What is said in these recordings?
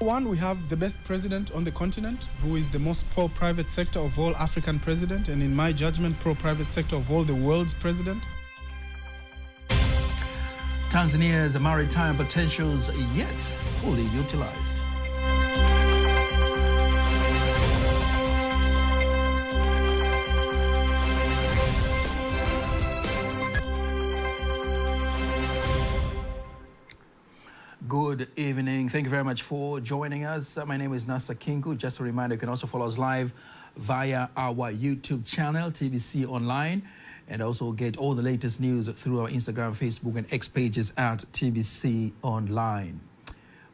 One, we have the best president on the continent, who is the most pro-private sector of all African president, and in my judgment, pro-private sector of all the world's president. Tanzania's maritime potentials yet fully utilized. Good evening. Thank you very much for joining us. My name is Nasa Kingu. Just a reminder, you can also follow us live via our YouTube channel, TBC Online, and also get all the latest news through our Instagram, Facebook, and X pages at TBC Online.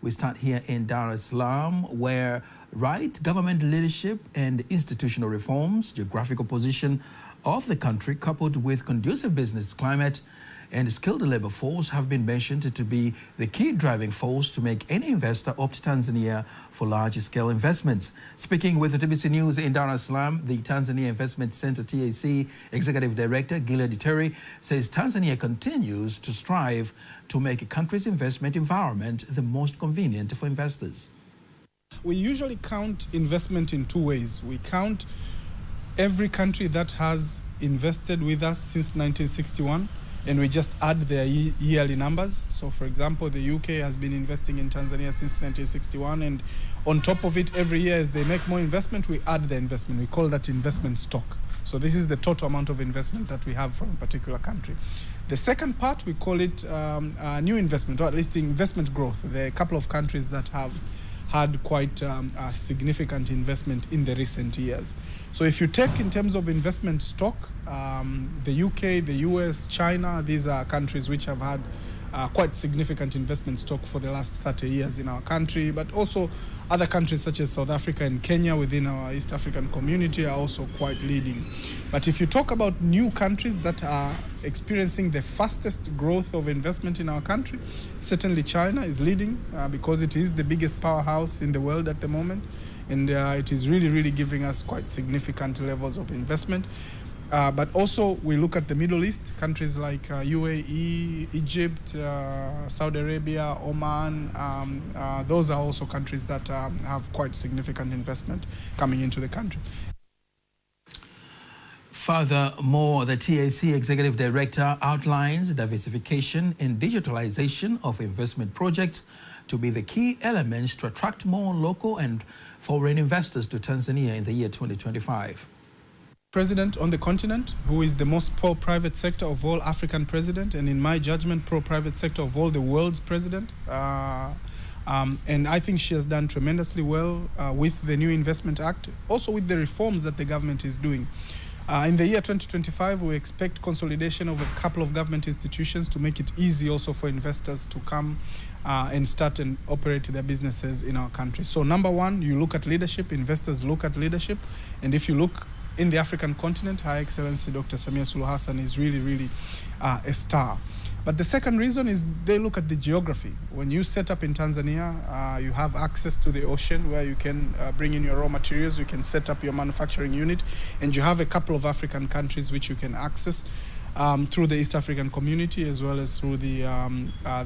We start here in Dar es Salaam, where right government leadership and institutional reforms, geographical position of the country, coupled with conducive business climate and skilled labor force have been mentioned to be the key driving force to make any investor opt Tanzania for large-scale investments. Speaking with the TBC News in Dar es Salaam, the Tanzania Investment Center TAC Executive Director Gilead Terry says Tanzania continues to strive to make a country's investment environment the most convenient for investors. We usually count investment in two ways. We count every country that has invested with us since 1961, and we just add their yearly numbers. So, for example, the UK has been investing in Tanzania since 1961, and on top of it, every year as they make more investment, we add the investment. We call that investment stock. So this is the total amount of investment that we have from a particular country. The second part, we call it new investment, or at least investment growth. There are a couple of countries that have had quite a significant investment in the recent years. So if you take in terms of investment stock, the UK, the US, China, these are countries which have had quite significant investment stock for the last 30 years in our country, but also other countries such as South Africa and Kenya within our East African community are also quite leading. But if you talk about new countries that are experiencing the fastest growth of investment in our country, certainly China is leading because it is the biggest powerhouse in the world at the moment, and it is really giving us quite significant levels of investment. But also we look at the Middle East, countries like UAE, Egypt, Saudi Arabia, Oman. Those are also countries that have quite significant investment coming into the country. Furthermore, the TAC Executive Director outlines diversification and digitalization of investment projects to be the key elements to attract more local and foreign investors to Tanzania in the year 2025. President on the continent, who is the most pro-private sector of all African president, and in my judgment, pro-private sector of all the world's president. And I think she has done tremendously well with the new Investment Act, also with the reforms that the government is doing. In the year 2025, we expect consolidation of a couple of government institutions to make it easy also for investors to come and start and operate their businesses in our country. So number one, you look at leadership, investors look at leadership, and if you look in the African continent, Her Excellency Dr. Samia Suluhu Hassan is really a star. But the second reason is they look at the geography. When you set up in Tanzania, you have access to the ocean where you can bring in your raw materials, you can set up your manufacturing unit, and you have a couple of African countries which you can access through the East African community as well as through the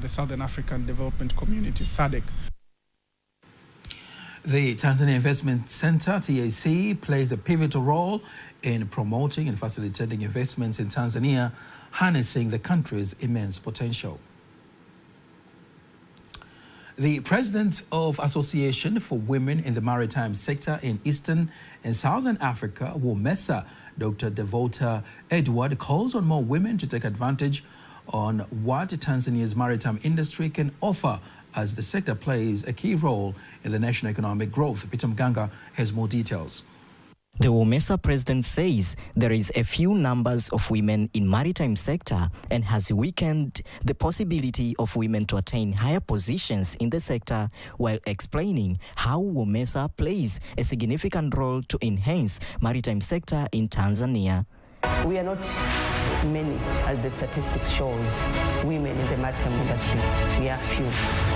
Southern African Development Community, SADC. The Tanzania Investment Center, TAC, plays a pivotal role in promoting and facilitating investments in Tanzania, harnessing the country's immense potential. The president of Association for Women in the Maritime Sector in Eastern and Southern Africa, WOMESA, Dr. Devota Edward, calls on more women to take advantage on what Tanzania's maritime industry can offer, as the sector plays a key role in the national economic growth. Peter Mganga has more details. The WOMESA president says there is a few numbers of women in maritime sector and has weakened the possibility of women to attain higher positions in the sector, while explaining how WOMESA plays a significant role to enhance maritime sector in Tanzania. We are not many, as the statistics shows, women in the maritime industry. We are few.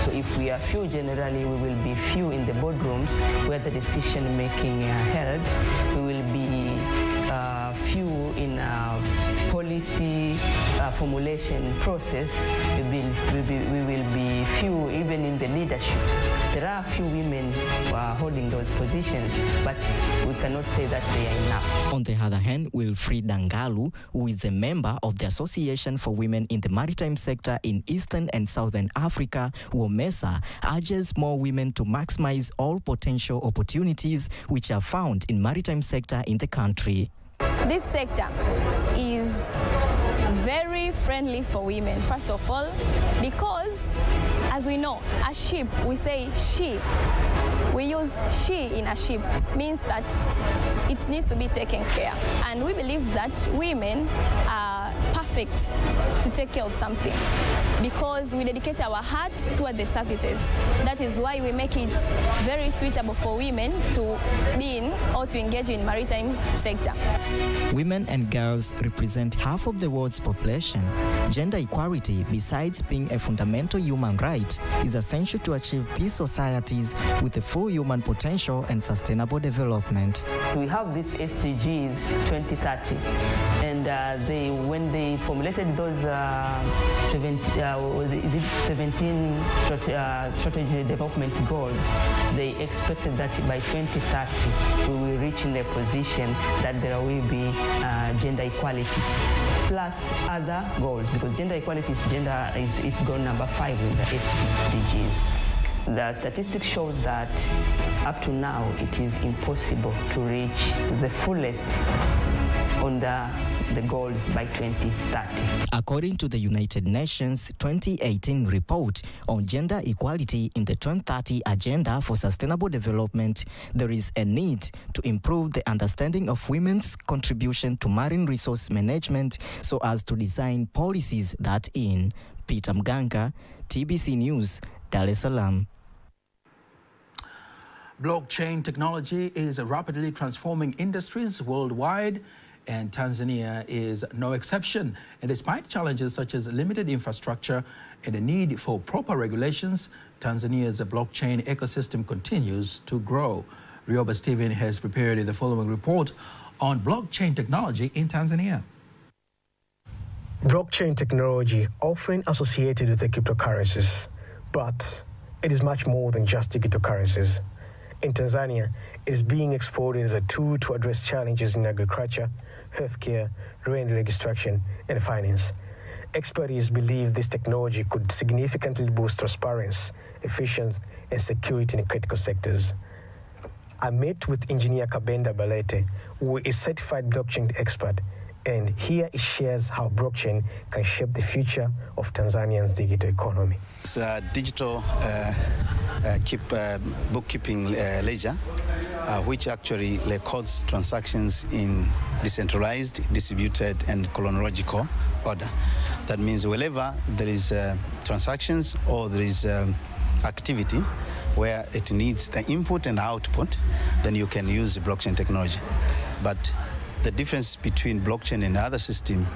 So if we are few, generally we will be few in the boardrooms where the decision making held. We will be few in policy formulation process, we will be few even in the leadership. There are a few women who are holding those positions, but we cannot say that they are enough. On the other hand, Wilfried Dangalu, who is a member of the Association for Women in the Maritime Sector in Eastern and Southern Africa, WOMESA, urges more women to maximize all potential opportunities which are found in maritime sector in the country. This sector is very friendly for women, first of all, because as we know, a ship, we say she. We use she in a ship, means that it needs to be taken care. And we believe that women are perfect to take care of something because we dedicate our heart toward the services. That is why we make it very suitable for women to be in or to engage in maritime sector. Women and girls represent half of the world's population. Gender equality, besides being a fundamental human right, is essential to achieve peace societies with a full human potential and sustainable development. We have this SDGs 2030, and when they formulated those 17 strategy development goals, they expected that by 2030 we will reach in a position that there will be gender equality plus other goals, because gender equality is goal number 5 in the SDGs. The statistics show that up to now it is impossible to reach the fullest on the goals by 2030. According to the United Nations 2018 report on gender equality in the 2030 Agenda for Sustainable Development, there is a need to improve the understanding of women's contribution to marine resource management so as to design policies that in. Peter Mganga, TBC News, Dar es Salaam. Blockchain technology is rapidly transforming industries worldwide, and Tanzania is no exception. And despite challenges such as limited infrastructure and the need for proper regulations, Tanzania's blockchain ecosystem continues to grow. Rioba Stephen has prepared the following report on blockchain technology in Tanzania. Blockchain technology, often associated with the cryptocurrencies, but it is much more than just digital currencies. In Tanzania, it is being explored as a tool to address challenges in agriculture, healthcare, land extraction, and finance. Experts believe this technology could significantly boost transparency, efficiency, and security in critical sectors. I met with engineer Kabenda Balete, who is a certified blockchain expert, and here he shares how blockchain can shape the future of Tanzania's digital economy. It's a digital bookkeeping ledger, which actually records transactions in decentralized, distributed, and chronological order. That means wherever there is transactions or there is activity where it needs the input and output, then you can use the blockchain technology. But the difference between blockchain and other systems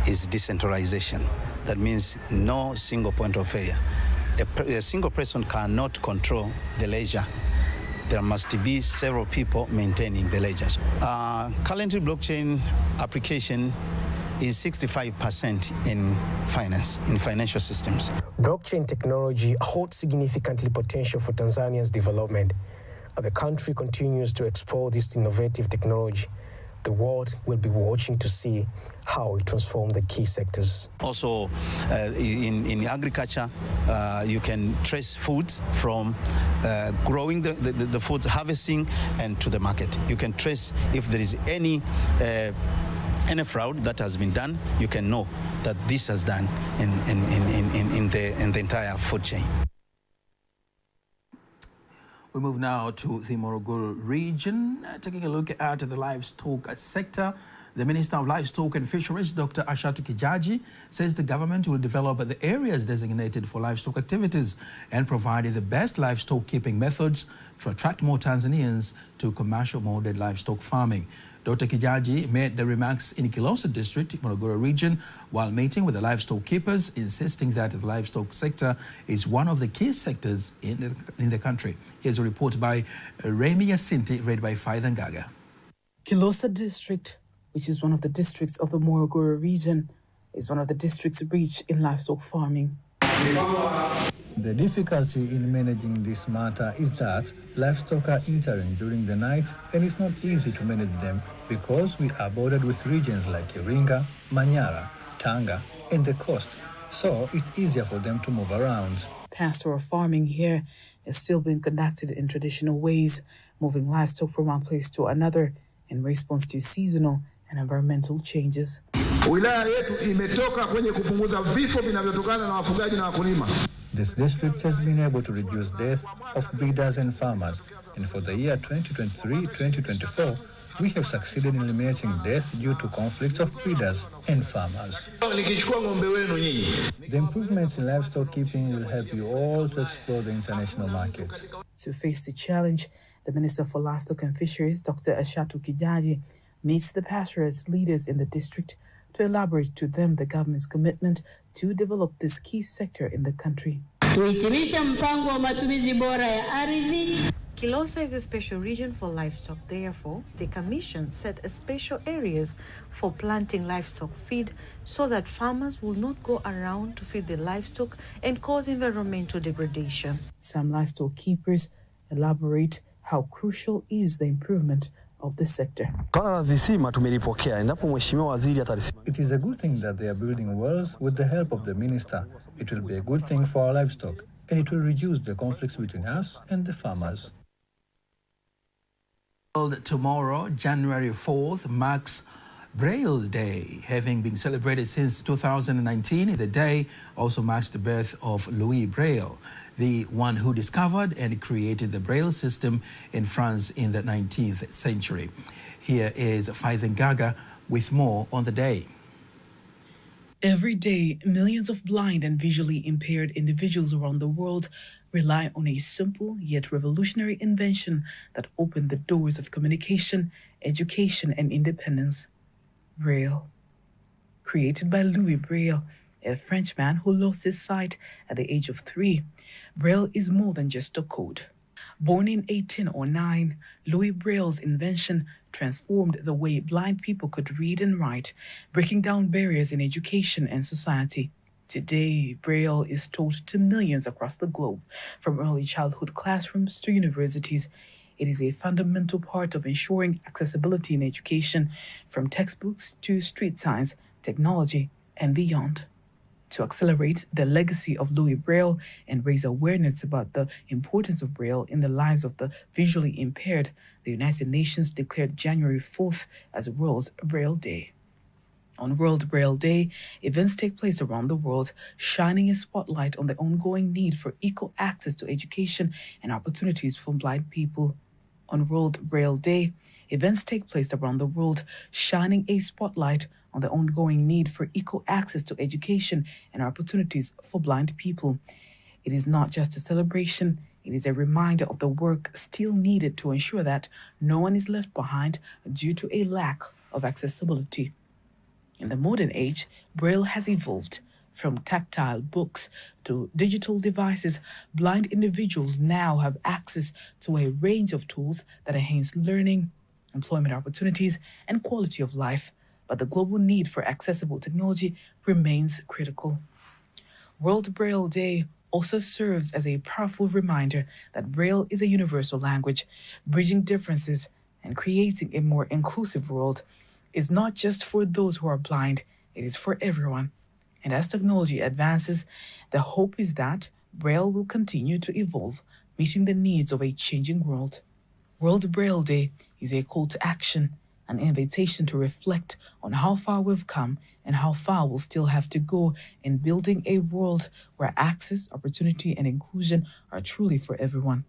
is decentralization. That means no single point of failure. A single person cannot control the ledger. There must be several people maintaining the ledgers. Currently, blockchain application is 65% in finance, in financial systems. Blockchain technology holds significant potential for Tanzania's development. As the country continues to explore this innovative technology, the world will be watching to see how it transforms the key sectors. Also, in agriculture, you can trace foods from growing the foods, harvesting, and to the market. You can trace if there is any fraud that has been done. You can know that this has done in the entire food chain. We move now to the Morogoro region, taking a look at the livestock sector. The Minister of Livestock and Fisheries, Dr. Ashatu Kijaji, says the government will develop the areas designated for livestock activities and provide the best livestock keeping methods to attract more Tanzanians to commercial model livestock farming. Dr. Kijaji made the remarks in Kilosa district, Morogoro region, while meeting with the livestock keepers, insisting that the livestock sector is one of the key sectors in the country. Here's a report by Remy Yacinti, read by Faida Ngaga. Kilosa district, which is one of the districts of the Morogoro region, is one of the districts reached in livestock farming. The difficulty in managing this matter is that livestock are entering during the night and it's not easy to manage them because we are bordered with regions like Iringa, Manyara, Tanga and the coast, so it's easier for them to move around. Pastoral farming here is still being conducted in traditional ways, moving livestock from one place to another in response to seasonal and environmental changes. Wilaya yetu imetoka kwenye kupunguza vifo vinavyotokana na wafugaji na wakulima. This district has been able to reduce death of breeders and farmers, and for the year 2023-2024, we have succeeded in eliminating death due to conflicts of breeders and farmers. The improvements in livestock keeping will help you all to explore the international markets. To face the challenge, the Minister for Livestock and Fisheries, Dr. Ashatu Kijaji, meets the pastoralist leaders in the district to elaborate to them the government's commitment to develop this key sector in the country. Kilosa is a special region for livestock. Therefore, the Commission set special areas for planting livestock feed so that farmers will not go around to feed the livestock and cause environmental degradation. Some livestock keepers elaborate how crucial is the improvement of the sector. It is a good thing that they are building wells with the help of the minister. It will be a good thing for our livestock, and it will reduce the conflicts between us and the farmers. Tomorrow, January 4th, marks Braille Day, having been celebrated since 2019. The day also marks the birth of Louis Braille, the one who discovered and created the Braille system in France in the 19th century. Here is Faithen Gaga with more on the day. Every day, millions of blind and visually impaired individuals around the world rely on a simple yet revolutionary invention that opened the doors of communication, education, and independence. Braille. Created by Louis Braille, a Frenchman who lost his sight at the age of 3, Braille is more than just a code. Born in 1809, Louis Braille's invention transformed the way blind people could read and write, breaking down barriers in education and society. Today, Braille is taught to millions across the globe, from early childhood classrooms to universities. It is a fundamental part of ensuring accessibility in education, from textbooks to street signs, technology, and beyond. To accelerate the legacy of Louis Braille and raise awareness about the importance of Braille in the lives of the visually impaired, the United Nations declared January 4th as World Braille Day. On World Braille Day, events take place around the world, shining a spotlight on the ongoing need for equal access to education and opportunities for blind people. On World Braille Day, events take place around the world, shining a spotlight on the ongoing need for equal access to education and opportunities for blind people. It is not just a celebration, it is a reminder of the work still needed to ensure that no one is left behind due to a lack of accessibility. In the modern age, Braille has evolved. From tactile books to digital devices, blind individuals now have access to a range of tools that enhance learning, employment opportunities, and quality of life. But the global need for accessible technology remains critical. World Braille Day also serves as a powerful reminder that Braille is a universal language, bridging differences and creating a more inclusive world. Is not just for those who are blind, it is for everyone. And as technology advances, the hope is that Braille will continue to evolve, meeting the needs of a changing world. World Braille Day is a call to action, an invitation to reflect on how far we've come and how far we'll still have to go in building a world where access, opportunity, and inclusion are truly for everyone.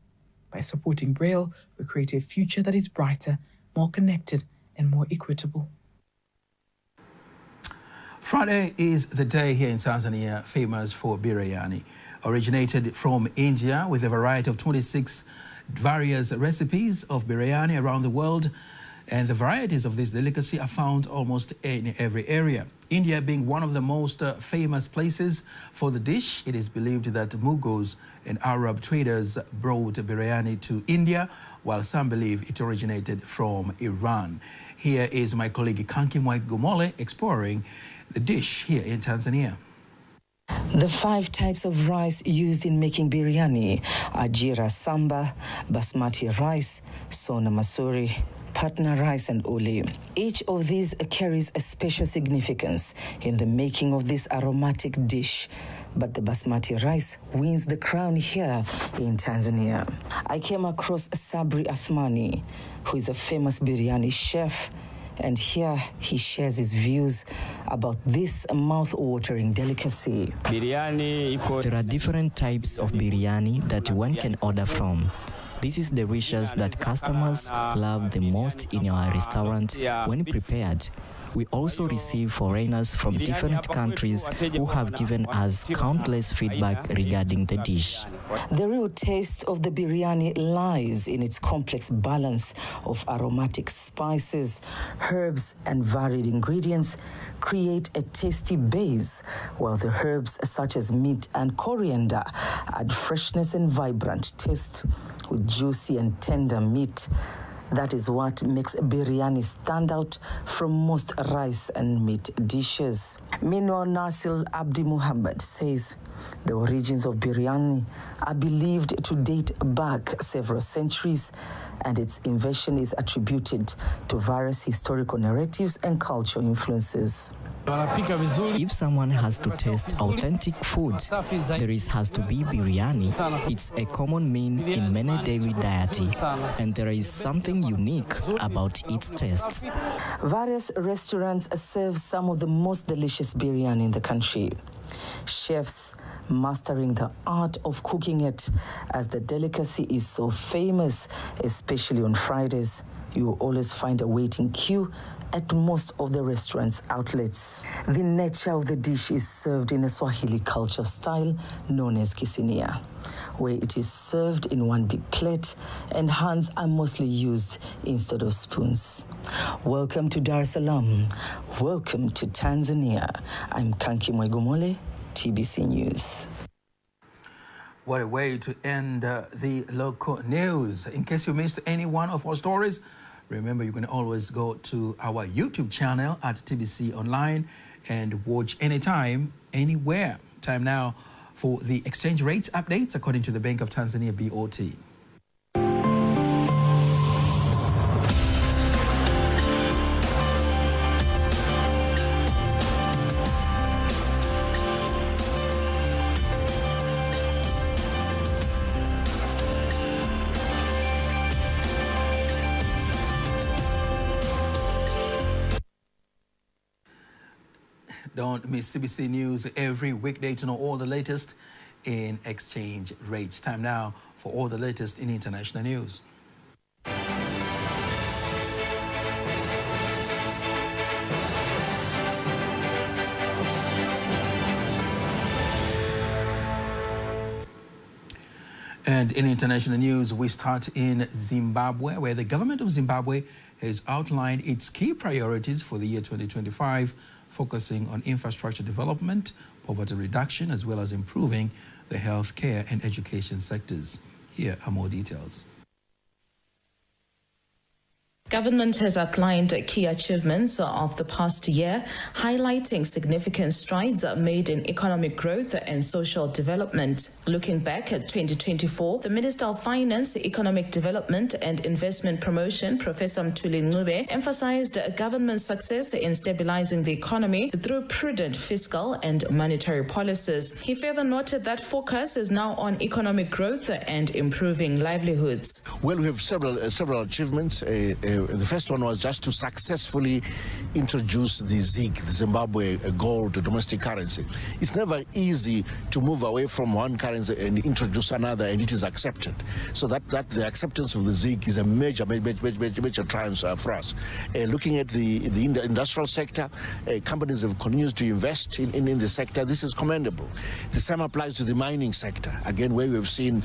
By supporting Braille, we create a future that is brighter, more connected, and more equitable. Friday is the day here in Tanzania famous for biryani. Originated from India with a variety of 26 various recipes of biryani around the world, and the varieties of this delicacy are found almost in every area. India being one of the most famous places for the dish, it is believed that Mughals and Arab traders brought biryani to India, while some believe it originated from Iran. Here is my colleague Kanki Mwaigumole exploring the dish here in Tanzania. The 5 types of rice used in making biryani are Jira Samba, Basmati rice, Sona Masuri, Patna rice and Uli. Each of these carries a special significance in the making of this aromatic dish. But the Basmati rice wins the crown here in Tanzania. I came across Sabri Athmani, who is a famous biryani chef, and here he shares his views about this mouth-watering delicacy. There are different types of biryani that one can order from. This is the dishes that customers love the most in our restaurant when prepared. We also receive foreigners from different countries who have given us countless feedback regarding the dish. The real taste of the biryani lies in its complex balance of aromatic spices, herbs, and varied ingredients create a tasty base, while the herbs such as mint and coriander add freshness and vibrant taste with juicy and tender meat. That is what makes biryani stand out from most rice and meat dishes. Meanwhile, Nasil Abdi Muhammad says the origins of biryani are believed to date back several centuries, and its invention is attributed to various historical narratives and cultural influences. If someone has to taste authentic food, there has to be biryani. It's a common meal in many daily dieties, and there is something unique about its tastes. Various restaurants serve some of the most delicious biryani in the country. Chefs mastering the art of cooking it, as the delicacy is so famous, especially on Fridays. You will always find a waiting queue at most of the restaurant's outlets. The nature of the dish is served in a Swahili culture style known as kisinia, where it is served in one big plate and hands are mostly used instead of spoons. Welcome to Dar es Salaam. Welcome to Tanzania. I'm Kanki Mwegomole, TBC News. What a way to end the local news. In case you missed any one of our stories, remember you can always go to our YouTube channel at TBC Online and watch anytime, anywhere. Time now for the exchange rates updates according to the Bank of Tanzania BOT. Don't miss TBC News every weekday to know all the latest in exchange rates. Time now for all the latest in international news. And in international news, we start in Zimbabwe, where the government of Zimbabwe has outlined its key priorities for the year 2025, focusing on infrastructure development, poverty reduction, as well as improving the healthcare and education sectors. Here are more details. Government has outlined key achievements of the past year, highlighting significant strides made in economic growth and social development. Looking back at 2024, the Minister of Finance, Economic Development and Investment Promotion, Professor Mthuli Ncube, emphasized government success in stabilizing the economy through prudent fiscal and monetary policies. He further noted that focus is now on economic growth and improving livelihoods. Well, we have several achievements. The first one was just to successfully introduce the ZiG, the Zimbabwe gold domestic currency. It's never easy to move away from one currency and introduce another, and it is accepted. So that the acceptance of the ZiG is a major triumph for us. Looking at the industrial sector, companies have continued to invest in the sector. This is commendable. The same applies to the mining sector, again, where we have seen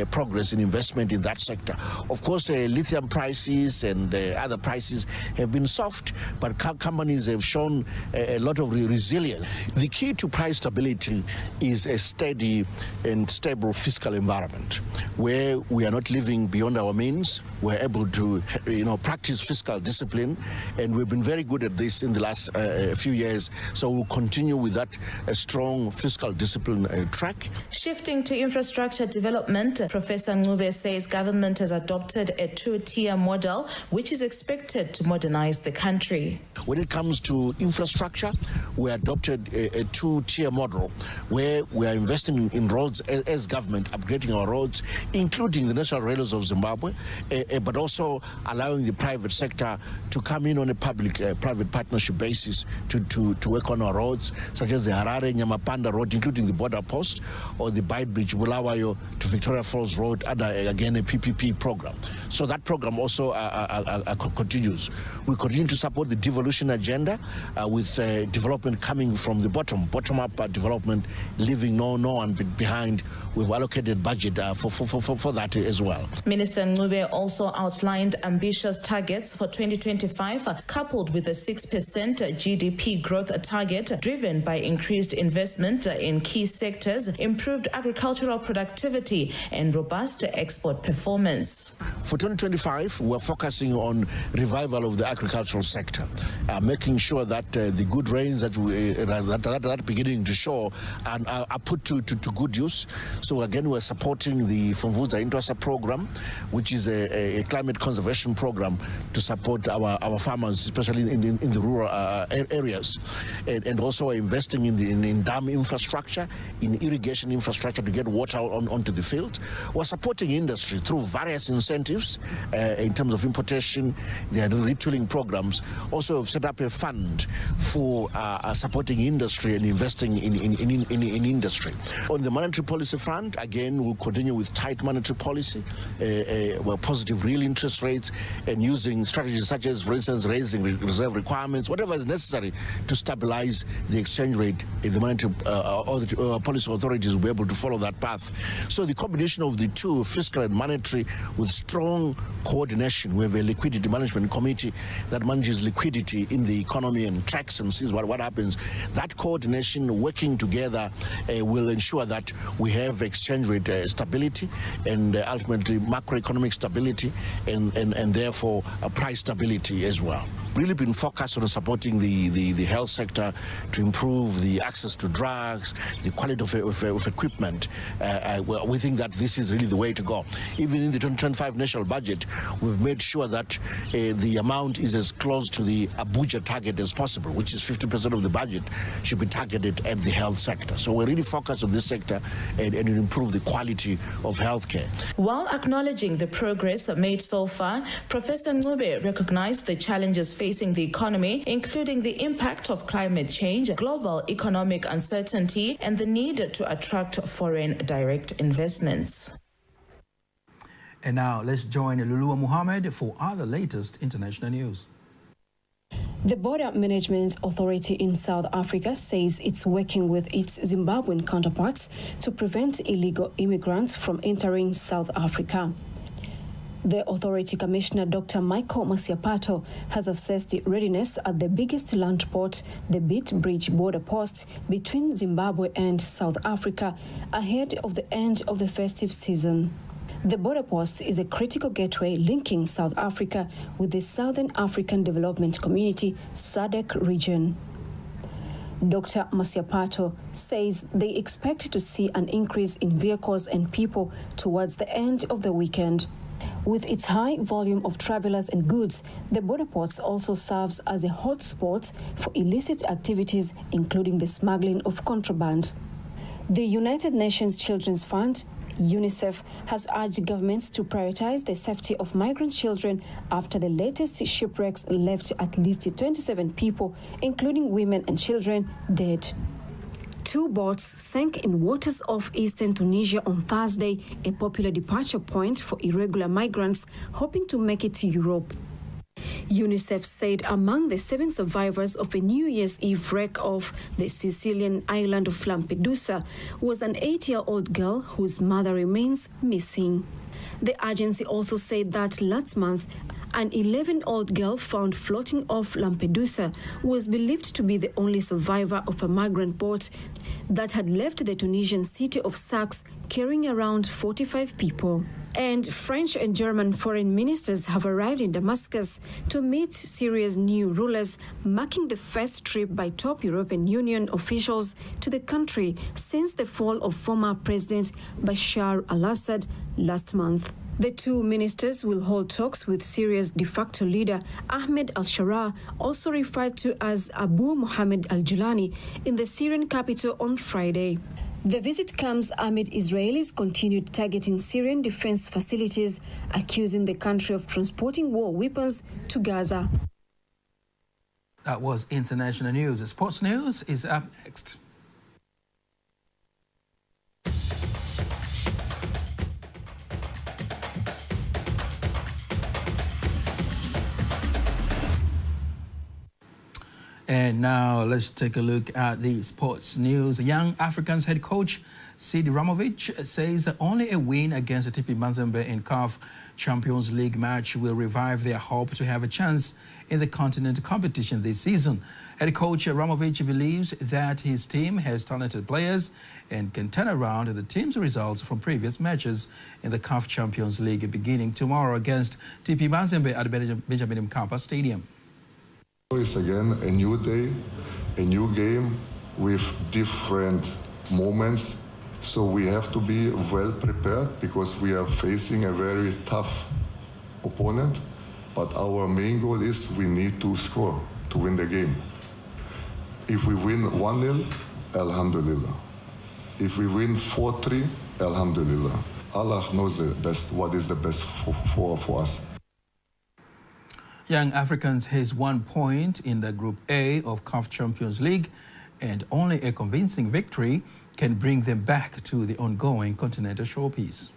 progress in investment in that sector. Of course, lithium prices and other prices have been soft, but companies have shown a lot of resilience. The key to price stability is a steady and stable fiscal environment where we are not living beyond our means. We're able to, practice fiscal discipline, and we've been very good at this in the last few years. So we'll continue with that strong fiscal discipline track. Shifting to infrastructure development, Professor Ncube says government has adopted a two-tier model, which is expected to modernize the country. When it comes to infrastructure, we adopted a two-tier model where we are investing in roads as government, upgrading our roads, including the national railways of Zimbabwe, but also allowing the private sector to come in on a public-private partnership basis to work on our roads, such as the Harare-Nyamapanda road, including the border post, or the Bite Bridge Bulawayo to Victoria Falls Road, under, again, a PPP program. So that program also continues. We continue to support the devolution agenda with development coming from the bottom-up development, leaving no one behind. We've allocated budget for that as well. Minister Ncube also outlined ambitious targets for 2025, coupled with a 6% GDP growth target driven by increased investment in key sectors, improved agricultural productivity, and robust export performance. For 2025, we're focusing on revival of the agricultural sector, making sure that the good rains that are beginning to show are put to good use. So again, we're supporting the Fumvuza Intwasa program, which is a climate conservation program to support our farmers, especially in the rural areas, and also investing in dam infrastructure, in irrigation infrastructure to get water onto the field. We're supporting industry through various incentives in terms of importation. There are retooling programs. Also, we've set up a fund for supporting industry and investing in industry. On the monetary policy front, again, we'll continue with tight monetary policy, positive real interest rates, and using strategies such as, for instance, raising reserve requirements, whatever is necessary to stabilize the exchange rate. The monetary or the policy authorities will be able to follow that path. So the combination of the two, fiscal and monetary, with strong coordination. We have a liquidity management committee that manages liquidity in the economy and tracks and sees what happens. That coordination, working together, will ensure that we have exchange rate stability and ultimately macroeconomic stability and therefore price stability as well. Really been focused on supporting the health sector to improve the access to drugs, the quality of equipment. We think that this is really the way to go. Even in the 2025 national budget, we've made sure that the amount is as close to the Abuja target as possible, which is 50% of the budget should be targeted at the health sector. So we're really focused on this sector and improve the quality of healthcare. While acknowledging the progress made so far, Professor Ncube recognized the challenges facing the economy, including the impact of climate change, global economic uncertainty, and the need to attract foreign direct investments. And now let's join Lulua Muhammad for other latest international news. The Border Management Authority in South Africa says it's working with its Zimbabwean counterparts to prevent illegal immigrants from entering South Africa. The authority commissioner, Dr. Michael Masiapato, has assessed the readiness at the biggest land port, the Beit Bridge border post between Zimbabwe and South Africa, ahead of the end of the festive season. The border post is a critical gateway linking South Africa with the Southern African Development Community, SADC region. Dr. Masiapato says they expect to see an increase in vehicles and people towards the end of the weekend. With its high volume of travelers and goods, the border post also serves as a hotspot for illicit activities, including the smuggling of contraband. The United Nations Children's Fund, UNICEF, has urged governments to prioritize the safety of migrant children after the latest shipwrecks left at least 27 people, including women and children, dead. 2 boats sank in waters off eastern Tunisia on Thursday, a popular departure point for irregular migrants hoping to make it to Europe. UNICEF said among the 7 survivors of a New Year's Eve wreck off the Sicilian island of Lampedusa was an 8-year-old girl whose mother remains missing. The agency also said that last month, An 11-year-old girl found floating off Lampedusa was believed to be the only survivor of a migrant boat that had left the Tunisian city of Sfax carrying around 45 people. And French and German foreign ministers have arrived in Damascus to meet Syria's new rulers, marking the first trip by top European Union officials to the country since the fall of former President Bashar al-Assad last month. The two ministers will hold talks with Syria's de facto leader Ahmed al-Sharaa, also referred to as Abu Mohammed al-Julani, in the Syrian capital on Friday. The visit comes amid Israelis continued targeting Syrian defense facilities, accusing the country of transporting war weapons to Gaza. That was international news. Sports news is up next. And now let's take a look at the sports news. Young Africans head coach Sid Ramovic says only a win against TP Mazembe in CAF Champions League match will revive their hope to have a chance in the continental competition this season. Head coach Ramovic believes that his team has talented players and can turn around the team's results from previous matches in the CAF Champions League beginning tomorrow against TP Mazembe at Benjamin Mkapa Stadium. It's again a new day, a new game with different moments. So we have to be well prepared because we are facing a very tough opponent. But our main goal is we need to score to win the game. If we win 1-0, alhamdulillah. If we win 4-3, alhamdulillah. Allah knows the best, what is the best for us. Young Africans has 1 point in the Group A of CAF Champions League, and only a convincing victory can bring them back to the ongoing continental showpiece.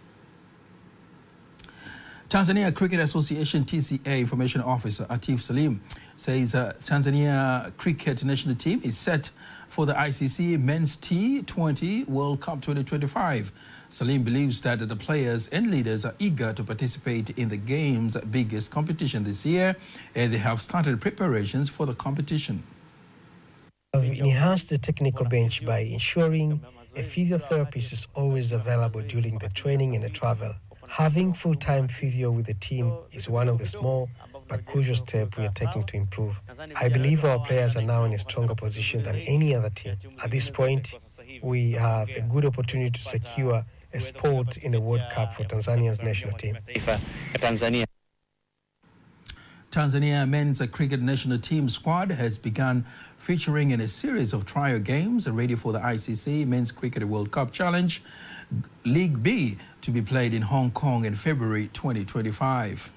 Tanzania Cricket Association TCA Information Officer Atif Salim says Tanzania Cricket National Team is set for the ICC Men's T20 World Cup 2025. Salim believes that the players and leaders are eager to participate in the game's biggest competition this year, and they have started preparations for the competition. We've enhanced the technical bench by ensuring a physiotherapist is always available during the training and the travel. Having full-time physio with the team is one of the small but crucial steps we are taking to improve. I believe our players are now in a stronger position than any other team. At this point, we have a good opportunity to secure a spot in the World Cup for Tanzania's national team. Tanzania men's cricket national team squad has begun featuring in a series of trial games ready for the ICC Men's Cricket World Cup Challenge League B to be played in Hong Kong in February 2025.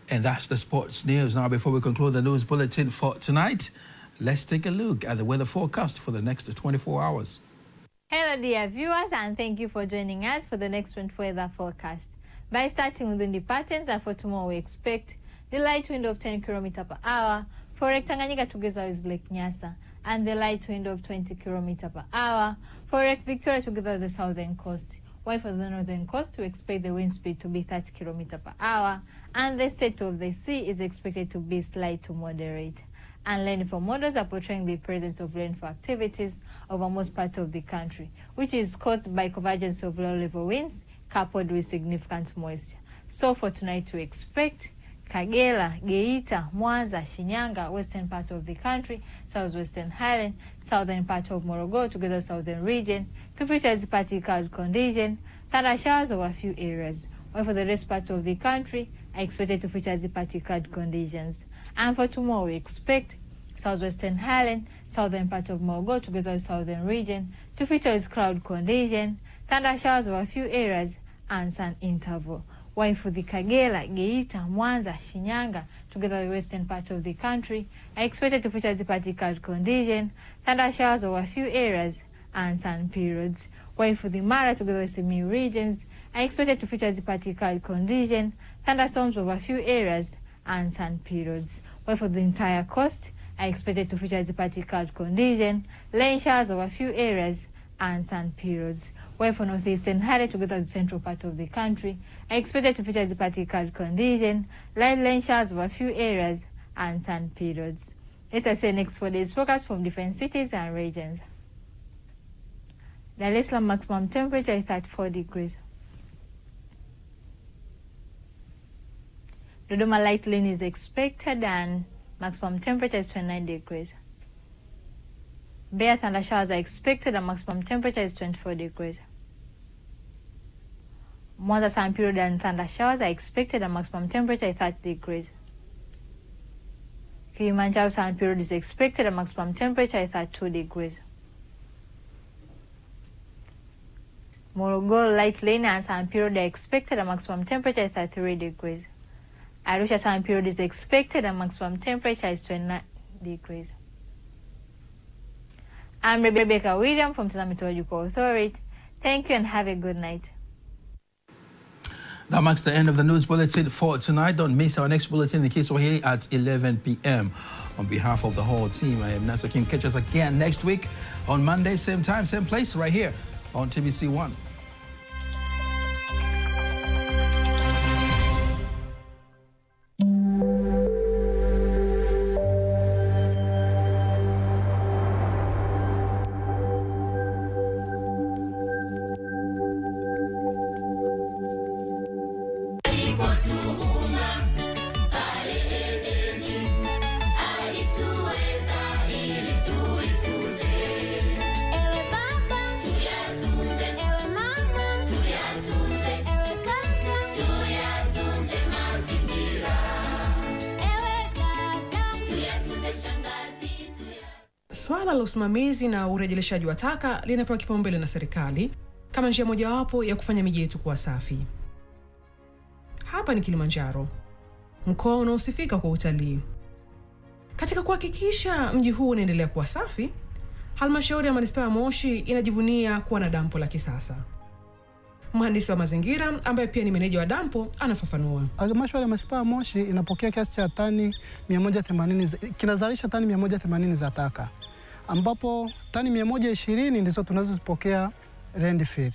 And that's the sports news. Now, before we conclude the news bulletin for tonight, let's take a look at the weather forecast for the next 24 hours. Hello, dear viewers, and thank you for joining us for the next 24 weather forecast. By starting with wind patterns, and for tomorrow we expect the light wind of 10 km per hour for Lake Tanganyika together with Lake Nyasa, and the light wind of 20 km per hour for Lake Victoria together with the southern coast. While for the northern coast, we expect the wind speed to be 30 km per hour, and the state of the sea is expected to be slight to moderate. And rainfall models are portraying the presence of rainfall activities over most parts of the country, which is caused by convergence of low-level winds coupled with significant moisture. So for tonight, we expect Kagera, Geita, Mwanza, Shinyanga, western part of the country, southwestern Highland, southern part of Morogoro, together southern region, to feature the partly cloud condition, thunder showers over a few areas. While for the rest part of the country, are expected to feature the partly cloud conditions. And for tomorrow, we expect southwestern Highland, southern part of Morogoro, together with southern region, to feature with cloud condition, thunder showers over a few areas, and sun interval. While for the Kagera, Geita, Mwanza, Shinyanga, together with western part of the country, are expected to feature the partly cloud condition, thunder showers over a few areas, and sun periods. While for the Mara, together with Semi regions, are expected to feature the partly cloud condition, thunderstorms over a few areas, and sun periods. While for the entire coast, are expected to feature the partly cloud condition, rain showers over a few areas, and sun periods. While for northeastern Haile, together with the central part of the country, are expected to feature partly cloud condition, light rain showers over a few areas, and sun periods. Let us see next 4 days forecast from different cities and regions. Dar es Salaam maximum temperature is 34 degrees. Dodoma light rain is expected and maximum temperature is 29 degrees. Mbeya thunder showers are expected and maximum temperature is 24 degrees. Mwanza sun period and thunder showers are expected and maximum temperature is 30 degrees. Kilimanjaro sun period is expected and maximum temperature is 32 degrees. Morogoro light rain and sun period are expected and maximum temperature is 33 degrees. Arusha sun period is expected and maximum temperature is 29 degrees. I'm Rebecca William from Tanzania Meteorological Authority. Thank you and have a good night. That marks the end of the news bulletin for tonight. Don't miss our next bulletin in case we're here at 11 p.m. On behalf of the whole team, I am Nasa King. Catch us again next week on Monday, same time, same place, right here on TBC 1. Swala la usimamizi na urejeleshaji wa taka linapewa kipaumbele na serikali kama njia mojawapo ya kufanya miji yetu kuwa safi. Hapa ni Kilimanjaro, mkoa unaosifika kwa utalii. Katika kuhakikisha mji huu unaendelea kuwa safi, halmashauri ya manispaa ya Moshi inajivunia kuwa na dampo la kisasa. Mhandisi wa mazingira ambaye pia ni meneja wa dampo anafafanua. Halmashauri ya manispaa ya Moshi inapokea kiasi cha tani 180, kinazalisha tani 180 za taka, ambapo tani 120 ndizo tunazozipokea landfill.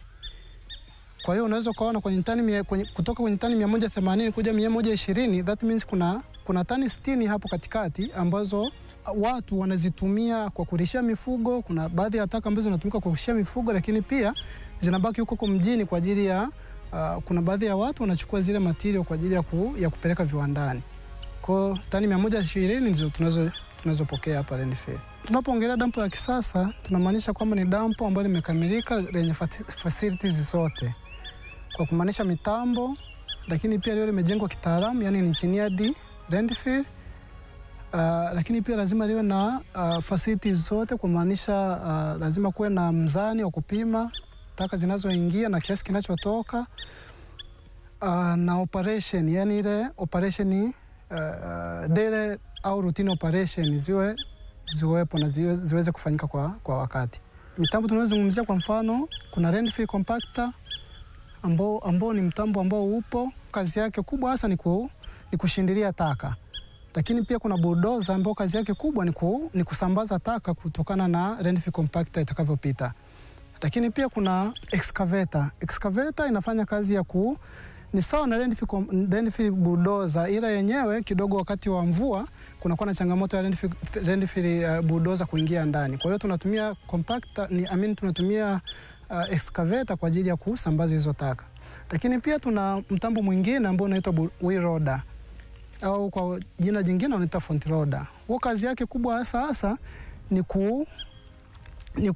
Kwa hiyo unaweza kuona kutoka kwenye tani 180 kuja 120, that means kuna tani 60 hapo katikati ambazo watu wanazitumia kwa kulishia mifugo. Kuna baadhi ya taka ambazo zinatumika kwa kulishia mifugo, lakini pia zinabaki huko mjini kwa ajili ya kuna baadhi ya watu wanachukua zile material kwa ajili ya kupeleka viwandani. Kwa tani 120 ndizo tunazopokea hapa landfill. Tunapoongelea dampo la kisasa, tunamaanisha kwamba ni dampo ambalo limekamilika lenye facilities zote. Kwa kumaanisha mitambo, lakini pia leo limejengwa kitaalamu, yani engineered landfill. Lakini pia lazima liwe na facilities zote, kwa maanisha lazima kuwe na mzani wa kupima taka zinazoingia na kiasi kinachotoka, na operation, yani ile operation daily au routine operation ziwepo na ziweze kufanyika kwa wakati. Mitambo tunazozungumzia, kwa mfano kuna landfill compactor ambao ni mtambo ambao upo, kazi yake kubwa hasa ni kushindilia taka. Lakini pia kuna bulldozer ambao kazi yake kubwa ni kusambaza taka kutokana na landfill compactor itakavyopita. Lakini pia kuna excavator. Excavator inafanya kazi ni sawa na landfill bulldozer, ila yenyewe kidogo wakati wa mvua kunakuwa na changamoto ya landfill bulldozer kuingia ndani. Kwa hiyo tunatumia compactor, tunatumia excavator kwa ajili ya kusambaza hizo taka. Lakini pia tuna mtambo mwingine ambao unaitwa wheel loader, au kwa jina jingine unaitwa front loader. Huo kazi yake kubwa hasa ni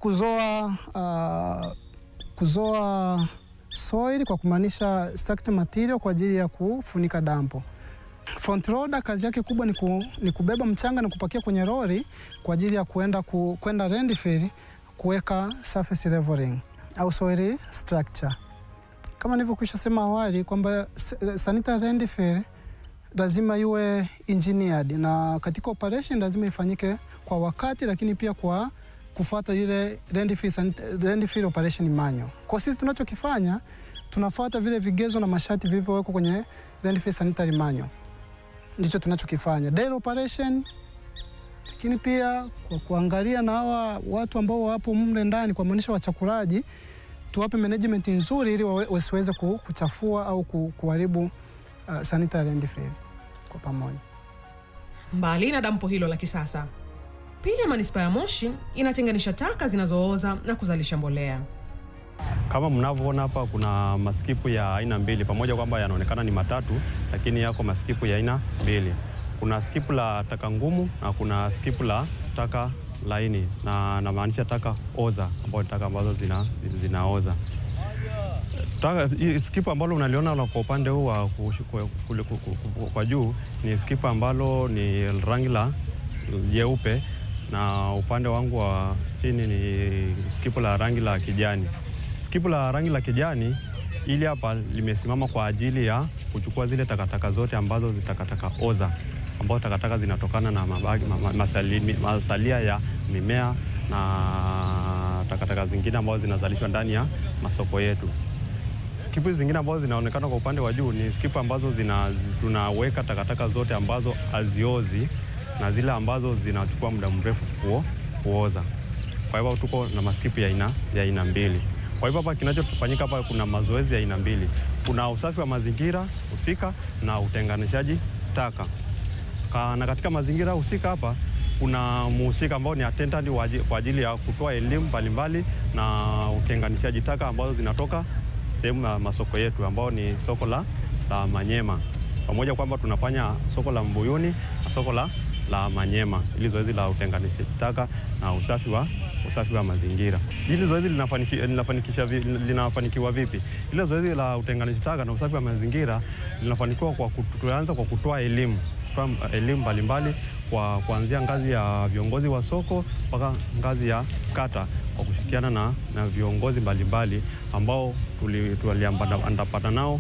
kuzoa soil, kwa kumaanisha structure material kwa ajili ya kufunika dampo. Front loader kazi yake kubwa ni kubeba mchanga na kupakia kwenye lori kwa ajili ya kwenda landfill kuweka surface leveling au soil structure. Kama nilivyokwisha sema awali kwamba sanitary landfill lazima iwe engineered, na katika operation lazima ifanyike kwa wakati, lakini pia kwa kufuata ile landfill operation manual. Kwa sisi tunachokifanya, tunafuata vile vigezo na masharti vilivyowekwa kwenye landfill sanitary manual. Ndicho tunachokifanya. Daily operation, lakini pia kwa kuangalia na hawa watu ambao wapo mle ndani, kwa maanisha wachakulaji, tuwape management nzuri ili wasiweze kuchafua au kuharibu sanitary landfill kwa pamoja. Mbali na dampo hilo la kisasa, pia manispaa ya Moshi inatenganisha taka zinazooza na kuzalisha mbolea. Kama mnavyoona hapa, kuna maskipu ya aina mbili, pamoja kwamba yanaonekana ni matatu, lakini yako maskipu ya aina mbili. Kuna skipu la taka ngumu na kuna skipu la taka laini, na maanisha taka oza, ambayo taka ambazo zinaoza. Skipu ambalo unaliona kwa upande huu kwa juu ni skipu ambalo ni rangi la jeupe, na upande wangu wa chini ni skipu la rangi la kijani. Skipu la rangi la kijani ili hapa limesimama kwa ajili ya kuchukua zile takataka zote ambazo zitakataka oza, ambazo takataka zinatokana na masalia ya mimea na takataka zingine ambazo zinazalishwa ndani ya masoko yetu. Skipu zingine ambazo zinaonekana kwa upande wa juu ni skipu ambazo tunaweka takataka zote ambazo haziozi na zile ambazo zinachukua muda mrefu kuoza. Kwa hivyo tuko na maskipu ya aina mbili. Kwa hivyo hapa kinachofanyika hapa, kuna mazoezi ya aina mbili. Kuna usafi wa mazingira husika na utenganishaji taka. Na katika mazingira husika hapa kuna mhusika ambao ni attendant kwa ajili ya kutoa elimu mbalimbali na utenganishaji taka ambazo zinatoka sehemu ya masoko yetu ambao ni soko la Manyema. Pamoja kwamba tunafanya soko la Mbuyuni na soko la Manyema, ili zoezi la utenganishaji taka na usafi wa mazingira. Hili zoezi linafanikiwa vipi? Ile zoezi la utenganishaji taka na usafi wa mazingira linafanikiwa kwa kutoa elimu mbalimbali kuanzia ngazi ya viongozi wa soko mpaka ngazi ya kata, kwa kushirikiana na viongozi mbalimbali ambao tuliambatana nao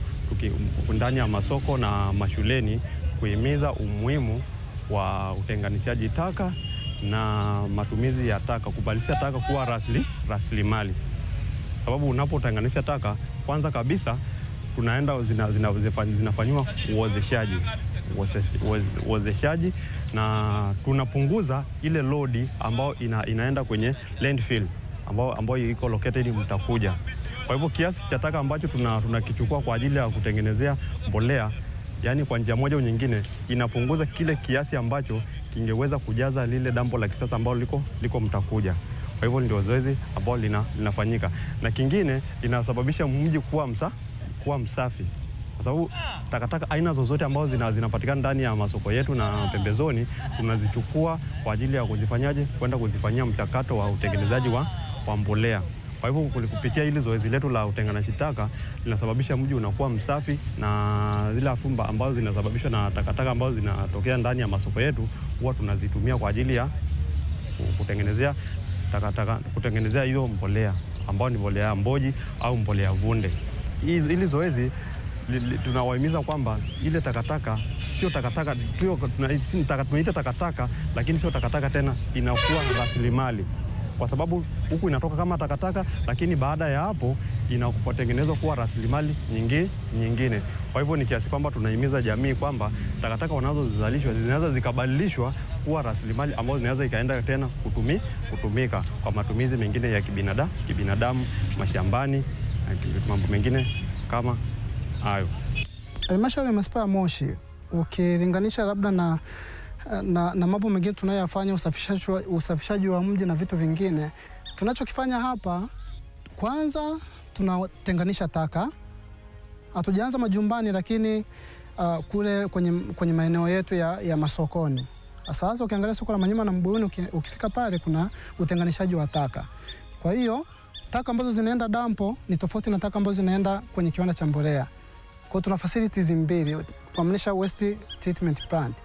ndani ya masoko na mashuleni, kuhimiza umuhimu wa utenganishaji taka na matumizi ya taka, kubadilisha taka kuwa rasilimali. Sababu unapotenganisha taka, kwanza kabisa zinafanywa uozeshaji na tunapunguza ile lodi ambayo inaenda kwenye landfill ambayo iko located Mtakuja. Kwa hivyo kiasi cha taka ambacho tunakichukua kwa ajili ya kutengenezea mbolea, yani kwa njia moja au nyingine, inapunguza kile kiasi ambacho kingeweza kujaza lile dampo la kisasa ambalo liko Mtakuja. Kwa hivyo ndio zoezi ambalo linafanyika. Na kingine, linasababisha mji kuwa msafi. Kwa sababu takataka aina zozote ambazo zinapatikana ndani ya masoko yetu na pembezoni, tunazichukua kwa ajili ya kwenda kuzifanyia mchakato wa utengenezaji wa mbolea. Kwa hivyo kupitia hili zoezi letu la utenganishaji taka, linasababisha mji unakuwa msafi, na zile afumba ambazo zinasababishwa na takataka ambazo zinatokea ndani ya masoko yetu huwa tunazitumia kwa ajili ya kutengenezea hiyo mbolea ambayo ni mbolea mboji au mbolea vunde. Hili zoezi tunawahimiza kwamba ile takataka sio takataka, tunaita takataka, lakini sio takataka tena, inakuwa rasilimali. Kwa sababu huku inatoka kama takataka, lakini baada ya hapo inakutengenezwa kuwa rasilimali nyingine. Kwa hivyo ni kiasi kwamba tunahimiza jamii kwamba takataka wanazozalishwa zinaweza zikabadilishwa kuwa rasilimali ambazo zinaweza ikaenda tena kutumika kwa matumizi mengine ya kibinadamu, mashambani na mambo mengine kama hayo. Halmashauri ya Manispaa ya Moshi, ukilinganisha labda na mambo mengine tunayofanya, usafishaji wa mji na vitu vingine, tunachokifanya hapa, kwanza tunatenganisha taka. Hatujaanza majumbani, lakini kule kwenye maeneo yetu ya masokoni. Sasa ukiangalia soko la Manyema na Mbuyuni, ukifika pale kuna utenganishaji wa taka. Kwa hiyo taka ambazo zinaenda dampo ni tofauti na taka ambazo zinaenda kwenye kiwanda cha mbolea. Kwa tuna facilities mbili, kuamnisha waste treatment plant.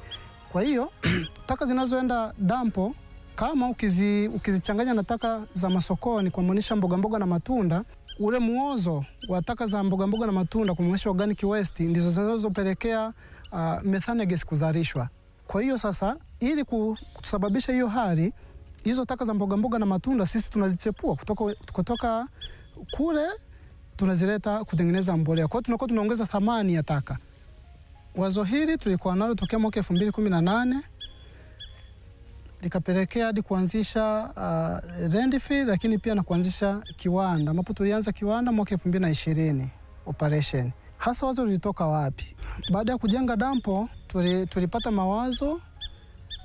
Kwa hiyo taka zinazoenda dampo, kama ukizichanganya na taka za masokoni, kuamnisha mboga mboga na matunda, ule muozo wa taka za mboga mboga na matunda, kuamnisha organic waste, ndizo zinazopelekea methane gas kuzalishwa. Kwa hiyo sasa, ili kusababisha hiyo hali, hizo taka za mboga mboga na matunda sisi tunazichepua kutoka kule, tunazileta kutengeneza mbolea. Kwa hiyo tunakuwa tunaongeza thamani ya taka. Wazo hili tulikuwa nalo tokea mwaka 2018, likapelekea hadi kuanzisha landfill, lakini pia na kuanzisha kiwanda, ambapo tulianza kiwanda mwaka 2020 operation. Hasa wazo lilitoka wapi? Baada ya kujenga dampo tulipata mawazo.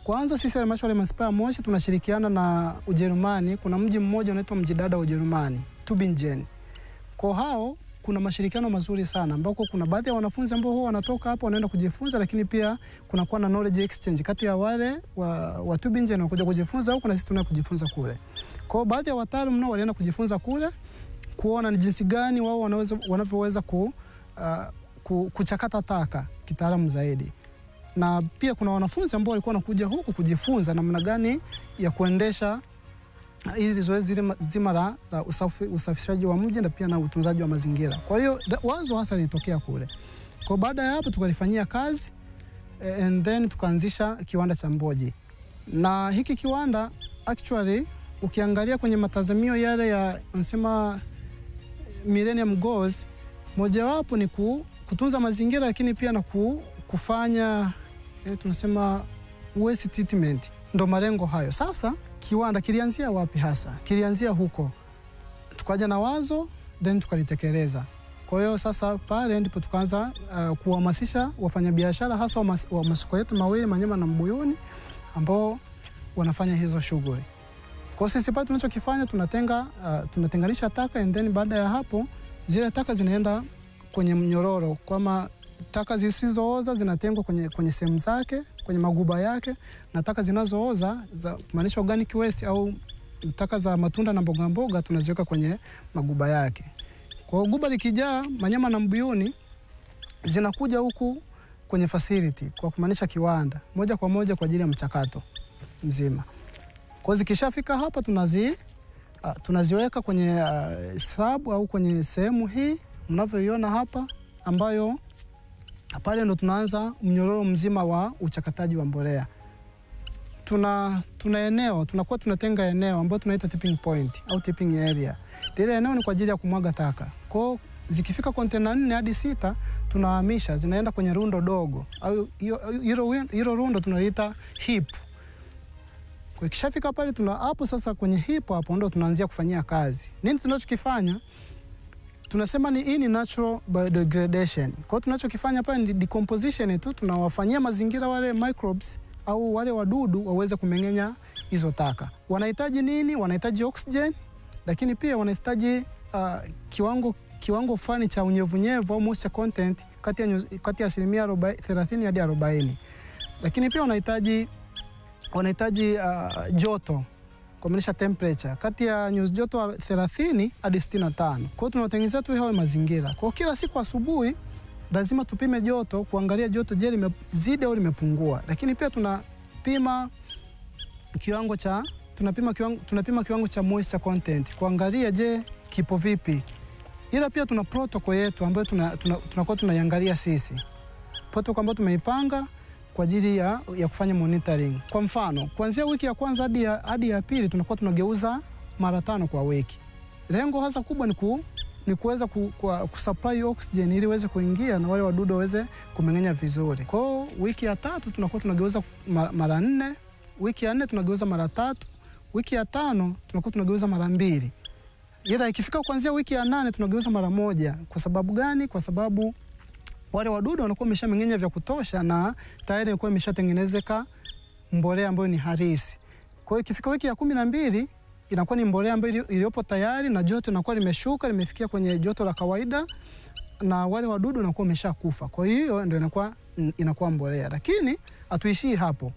Kwanza sisi halmashauri ya manispaa ya Moshi tunashirikiana na Ujerumani. Kuna mji mmoja unaitwa mji dada wa Ujerumani, Tübingen. Kwa hao kuna mashirikiano mazuri sana, ambako kuna baadhi ya wanafunzi ambao huwa wanatoka hapo wanaenda kujifunza, lakini pia kuna kuwa na knowledge exchange kati ya wale wa Tübingen wanakuja kujifunza huko na sisi tunaenda kujifunza kule. Kwa baadhi ya wataalamu nao walienda kujifunza kule kuona ni jinsi gani wao wanavyoweza kuchakata taka kitaalamu zaidi. Na pia kuna wanafunzi ambao walikuwa wanakuja huku kujifunza namna gani ya kuendesha hizi zoezi zima la usafishaji wa mji na pia na utunzaji wa mazingira. Kwa hiyo wazo hasa lilitokea kule. Kwa baada ya hapo tukalifanyia kazi and then tukaanzisha kiwanda cha Mboji. Na hiki kiwanda actually ukiangalia kwenye matazamio yale ya nasema Millennium Goals, mojawapo ni kutunza mazingira, lakini pia na kufanya tunasema waste treatment. Ndo malengo hayo. Sasa kiwanda kilianzia wapi hasa? Kilianzia huko. Tukaja na wazo then tukalitekeleza. Kwa hiyo sasa pale ndipo tukaanza kuhamasisha wafanyabiashara hasa wa masoko yetu mawili Manyema na Mbuyuni ambao wanafanya hizo shughuli. Kwa sisi pale tunachokifanya tunatenganisha taka and then baada ya hapo zile taka zinaenda kwenye mnyororo, kama taka zisizooza zinatengwa kwenye sehemu zake, kwenye maguba yake, na taka zinazooza za maanisha organic waste au taka za matunda na mboga mboga tunaziweka kwenye maguba yake. Kwa guba likijaa Manyema na Mbuyuni zinakuja huku kwenye facility, kwa kumaanisha kiwanda moja kwa moja kwa ajili ya mchakato mzima. Kwa zikishafika hapa tunaziweka kwenye slab au kwenye sehemu hii mnavyoiona hapa, ambayo pale ndo tunaanza mnyororo mzima wa uchakataji wa mbolea. Tuna eneo, tunatenga eneo ambayo tunaita tipping point au tipping area. Ile eneo ni kwa ajili ya kumwaga taka. Kwa zikifika container 4 hadi 6 tunahamisha, zinaenda kwenye rundo dogo au hilo rundo tunaliita heap. Kwa ikishafika pale hapo sasa kwenye heap hapo ndo tunaanzia kufanyia kazi. Nini tunachokifanya? Tunasema hii ni natural biodegradation. Kwa hiyo tunachokifanya pale ni decomposition tu, tunawafanyia mazingira wale microbes au wale wadudu waweze kumeng'enya hizo taka. Wanahitaji nini? Wanahitaji oxygen, lakini pia wanahitaji kiwango fulani cha unyevunyevu au moisture content kati ya asilimia 30 hadi 40. Lakini pia wanahitaji joto, kwa maana temperature kati ya nyuzi joto 30 hadi 65. Kwa hiyo tunatengeneza tu hayo mazingira. Kwa kila siku asubuhi lazima tupime joto, kuangalia joto je limezidi au limepungua. Lakini pia tunapima kiwango cha moisture content, kuangalia je kipo vipi. Ila pia tuna protocol yetu ambayo tunakuwa tunaiangalia sisi. Protocol ambayo tumeipanga kwa ajili ya kufanya monitoring. Kwa mfano, kuanzia wiki ya kwanza hadi ya pili tunakuwa tunageuza mara 5 kwa wiki. Lengo hasa kubwa ni kuweza kusupply oxygen ili iweze kuingia na wale wadudu waweze kumeng'enya vizuri. Kwa wiki ya 3 tunakuwa tunageuza mara 4, wiki ya 4 tunageuza mara 3, wiki ya 5 tunakuwa tunageuza mara 2. Ila ikifika kuanzia wiki ya 8 tunageuza mara 1. Kwa sababu gani? Kwa sababu wale wadudu wanakuwa wameshameng'enya vya kutosha na tayari inakuwa imeshatengenezeka mbolea ambayo ni halisi. Kwa hiyo ikifika wiki ya 12 inakuwa ni mbolea ambayo iliyopo tayari na joto linakuwa limeshuka, limefikia kwenye joto la kawaida na wale wadudu wanakuwa wameshakufa. Kwa hiyo ndio inakuwa mbolea. Lakini hatuishii hapo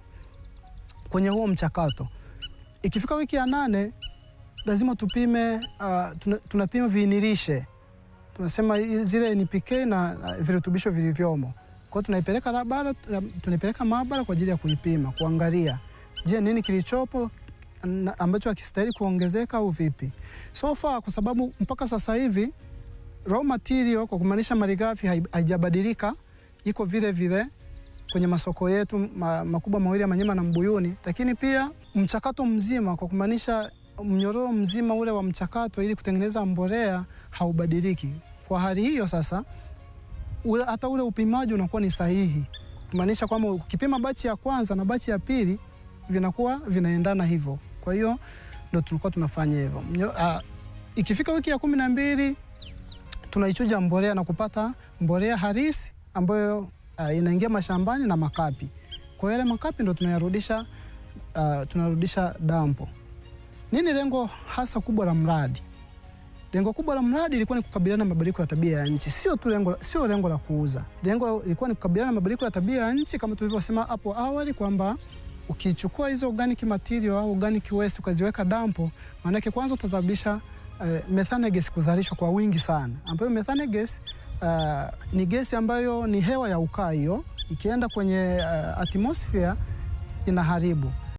kwenye huo mchakato. Ikifika wiki ya 8 lazima tupime tunapima viinilishe. Tunasema zile NPK na virutubisho vilivyomo. Kwa hiyo tunaipeleka maabara kwa ajili ya kuipima, kuangalia je nini kilichopo ambacho hakistahili kuongezeka au vipi. So far kwa sababu mpaka sasa hivi raw material kwa kumaanisha malighafi haijabadilika, iko vile vile kwenye masoko yetu makubwa mawili ya Manyema na Mbuyuni, lakini pia mchakato mzima kwa kumaanisha mnyororo mzima ule wa mchakato ili kutengeneza mbolea haubadiliki. Kwa hali hiyo sasa hata ule upimaji unakuwa ni sahihi. Kumaanisha kwamba ukipima bachi ya kwanza na bachi ya pili vinakuwa vinaendana hivyo. Kwa hiyo ndio tulikuwa tunafanya hivyo. Ikifika wiki ya 12 tunaichuja mbolea na kupata mbolea halisi ambayo inaingia mashambani na makapi. Kwa yale makapi ndio tunarudisha dampo. Nini lengo hasa kubwa la mradi? Lengo kubwa la mradi ilikuwa ni kukabiliana na mabadiliko ya tabia ya nchi. Sio lengo la kuuza. Lengo ilikuwa ni kukabiliana na mabadiliko ya tabia ya nchi kama tulivyosema hapo awali kwamba ukichukua hizo organic material au organic waste ukaziweka dampo, maana yake kwanza utasababisha methane gas kuzalishwa kwa wingi sana. Ambayo methane gas ni gesi ambayo ni hewa ya ukaa hiyo, ikienda kwenye atmosphere inaharibu.